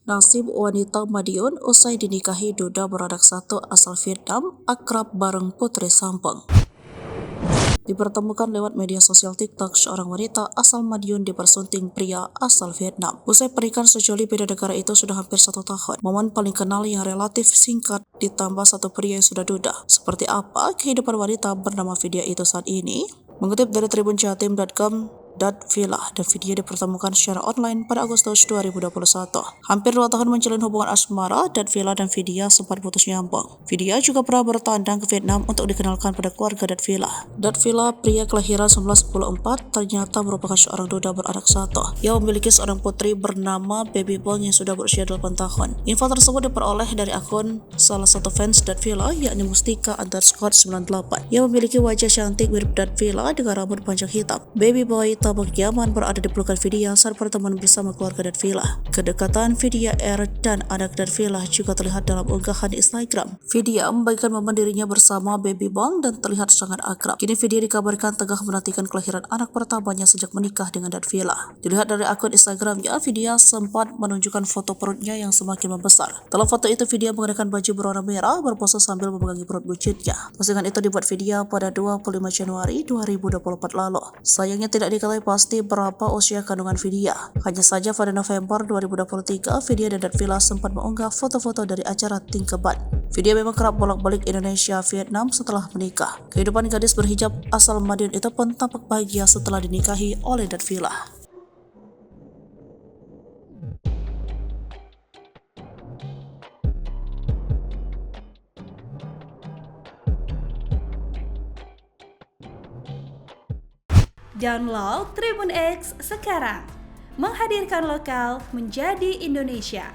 Nasib wanita Madiun usai dinikahi duda beranak satu asal Vietnam akrab bareng putri Sampang. Dipertemukan lewat media sosial TikTok, seorang wanita asal Madiun dipersunting pria asal Vietnam. Usai pernikahan sejoli beda negara itu sudah hampir 1 tahun, momen paling kenal yang relatif singkat ditambah satu pria yang sudah duda. Seperti apa kehidupan wanita bernama Vidya itu saat ini? Mengutip dari tribunjatim.com, Villa dan Vidya dipertemukan secara online pada Agustus 2021. Hampir 2 tahun menjalin hubungan asmara, Villa dan Vidya sempat putus nyambung. Vidya juga pernah bertandang ke Vietnam untuk dikenalkan pada keluarga Villa. Villa, pria kelahiran 1994, ternyata merupakan seorang duda beranak satu. Ia memiliki seorang putri bernama Baby Bong yang sudah berusia 8 tahun. Info tersebut diperoleh dari akun salah satu fans Villa, yakni Mustika_98. Ia memiliki wajah cantik mirip Villa dengan rambut panjang hitam. Baby Boy tampak nyaman berada di pelukan Vidya saat pertemuan bersama keluarga Villa. Kedekatan Vidya dan anak Villa juga terlihat dalam unggahan di Instagram. Vidya membagikan momen dirinya bersama Baby Bong dan terlihat sangat akrab. Kini Vidya dikabarkan tengah menantikan kelahiran anak pertamanya sejak menikah dengan Villa. Dilihat dari akun Instagramnya, Vidya sempat menunjukkan foto perutnya yang semakin membesar. Dalam foto itu, Vidya mengenakan baju berwarna merah berpose sambil memegangi perut buncitnya. Postingan itu dibuat Vidya pada 25 Januari 2024 lalu. Sayangnya tidak diketahui pasti berapa usia kandungan Vidya. Hanya saja pada November 2023, Vidya dan Villa sempat mengunggah foto-foto dari acara Tingkeban. Vidya memang kerap bolak-balik Indonesia Vietnam setelah menikah. Kehidupan gadis berhijab asal Madiun itu pun tampak bahagia setelah dinikahi oleh Villa. Download Tribun X sekarang, menghadirkan lokal menjadi Indonesia.